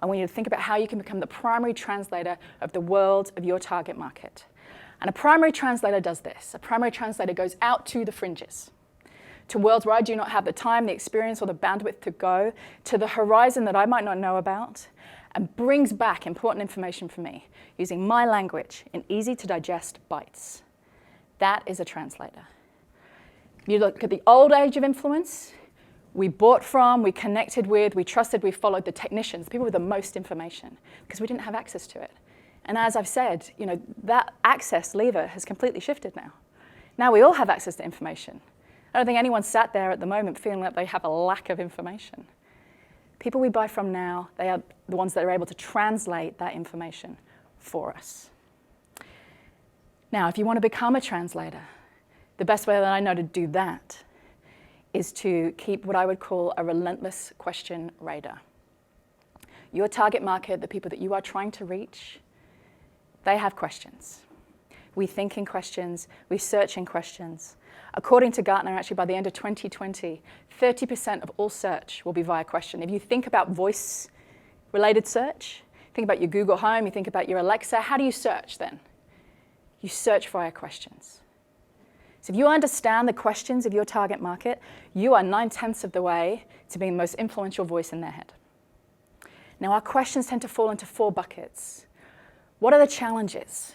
I want you to think about how you can become the primary translator of the world of your target market. And a primary translator does this. A primary translator goes out to the fringes, to worlds where I do not have the time, the experience, or the bandwidth to go, to the horizon that I might not know about, and brings back important information for me using my language in easy-to-digest bites. That is a translator. You look at the old age of influence, we bought from, we connected with, we trusted, we followed the technicians, people with the most information, because we didn't have access to it. And as I've said, that access lever has completely shifted now. Now we all have access to information. I don't think anyone's sat there at the moment feeling that they have a lack of information. People we buy from now, they are the ones that are able to translate that information for us. Now, if you want to become a translator, the best way that I know to do that is to keep what I would call a relentless question radar. Your target market, the people that you are trying to reach, they have questions. We think in questions, we search in questions. According to Gartner, actually, by the end of 2020, 30% of all search will be via question. If you think about voice-related search, think about your Google Home, you think about your Alexa, how do you search then? You search via questions. So if you understand the questions of your target market, you are 9/10 of the way to being the most influential voice in their head. Now, our questions tend to fall into 4 buckets. What are the challenges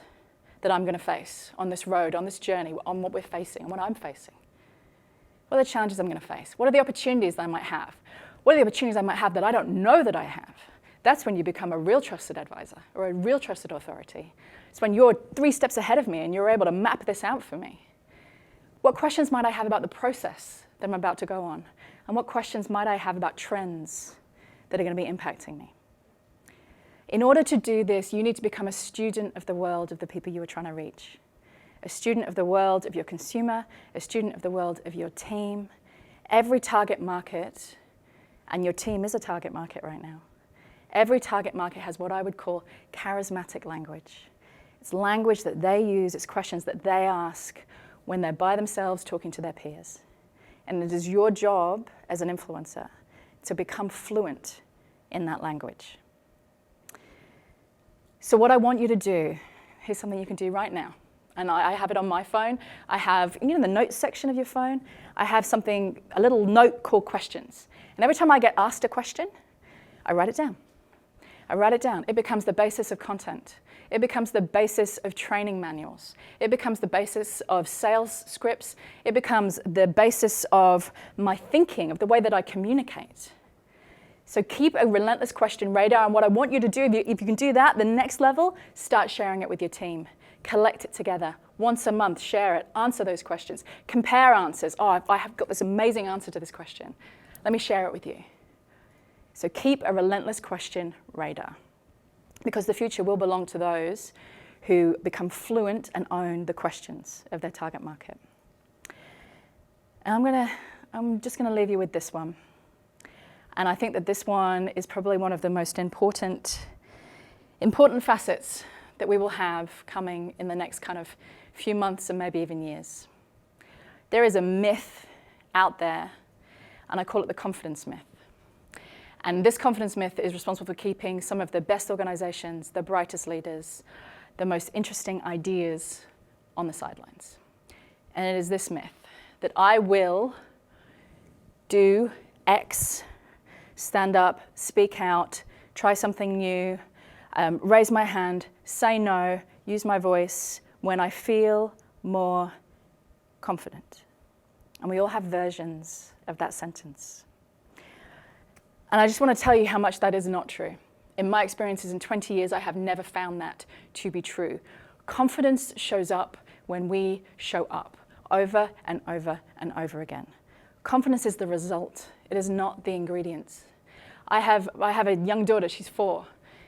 that I'm going to face on this road, on this journey, on what we're facing, and what I'm facing? What are the challenges I'm going to face? What are the opportunities that I might have? What are the opportunities I might have that I don't know that I have? That's when you become a real trusted advisor or a real trusted authority. It's when you're 3 steps ahead of me and you're able to map this out for me. What questions might I have about the process that I'm about to go on? And what questions might I have about trends that are going to be impacting me? In order to do this, you need to become a student of the world of the people you are trying to reach. A student of the world of your consumer, a student of the world of your team. Every target market, and your team is a target market right now, every target market has what I would call charismatic language. It's language that they use, it's questions that they ask when they're by themselves talking to their peers. And it is your job as an influencer to become fluent in that language. So what I want you to do, here's something you can do right now. And I have it on my phone. I have, in the notes section of your phone, I have a little note called questions. And every time I get asked a question, I write it down. I write it down. It becomes the basis of content. It becomes the basis of training manuals. It becomes the basis of sales scripts. It becomes the basis of my thinking, of the way that I communicate. So keep a relentless question radar, and what I want you to do, if you can do that, the next level, start sharing it with your team. Collect it together. Once a month, share it, answer those questions. Compare answers. Oh, I have got this amazing answer to this question. Let me share it with you. So keep a relentless question radar, because the future will belong to those who become fluent and own the questions of their target market. And I'm just going to leave you with this one. And I think that this one is probably one of the most important facets that we will have coming in the next kind of few months and maybe even years. There is a myth out there, and I call it the confidence myth. And this confidence myth is responsible for keeping some of the best organizations, the brightest leaders, the most interesting ideas on the sidelines. And it is this myth that I will do X, stand up, speak out, try something new, raise my hand, say no, use my voice when I feel more confident. And we all have versions of that sentence. And I just want to tell you how much that is not true. In my experiences in 20 years, I have never found that to be true. Confidence shows up when we show up over and over and over again. Confidence is the result. It is not the ingredients. I have a young daughter, she's 4.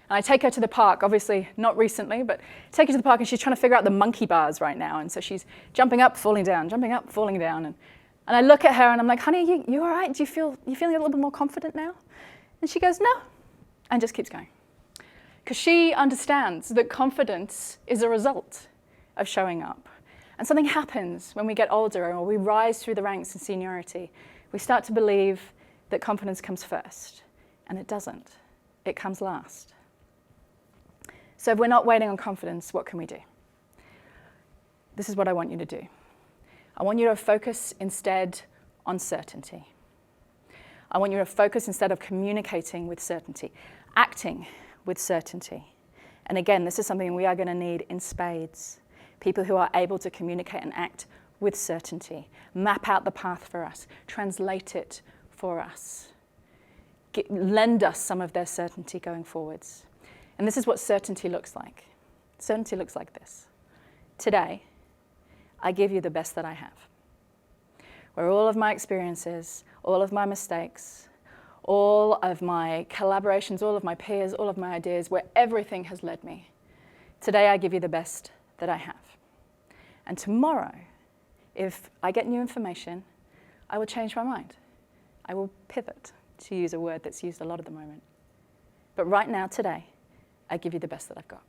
And I take her to the park, obviously not recently, but take her to the park and she's trying to figure out the monkey bars right now. And so she's jumping up, falling down, jumping up, falling down. And I look at her and I'm like, honey, you all right? You feeling a little bit more confident now? And she goes, no, and just keeps going. Because she understands that confidence is a result of showing up. And something happens when we get older or we rise through the ranks in seniority. We start to believe that confidence comes first, and it doesn't. it comes last. So if we're not waiting on confidence, what can we do? This is what I want you to do. I want you to focus instead on certainty. I want you to focus instead of communicating with certainty, acting with certainty. And again, this is something we are going to need in spades. People who are able to communicate and act with certainty, map out the path for us, translate it for us, lend us some of their certainty going forwards. And this is what certainty looks like. Certainty looks like this. Today, I give you the best that I have, where all of my experiences, all of my mistakes, all of my collaborations, all of my peers, all of my ideas, where everything has led me. Today, I give you the best that I have. And tomorrow, if I get new information, I will change my mind. I will pivot, to use a word that's used a lot at the moment. But right now, today, I give you the best that I've got.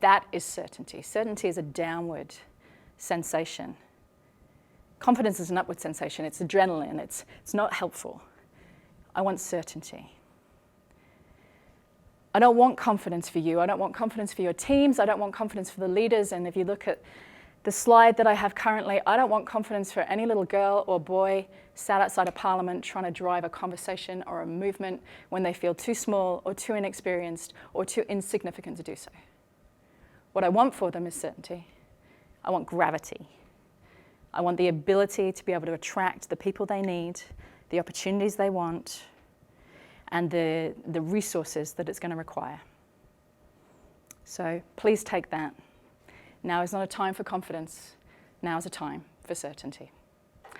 That is certainty. Certainty is a downward sensation. Confidence is an upward sensation. It's adrenaline. It's not helpful. I want certainty. I don't want confidence for you. I don't want confidence for your teams. I don't want confidence for the leaders. And if you look at the slide that I have currently, I don't want confidence for any little girl or boy sat outside of Parliament trying to drive a conversation or a movement when they feel too small or too inexperienced or too insignificant to do so. What I want for them is certainty. I want gravity. I want the ability to be able to attract the people they need, the opportunities they want, and the resources that it's going to require. So please take that. Now is not a time for confidence. Now is a time for certainty.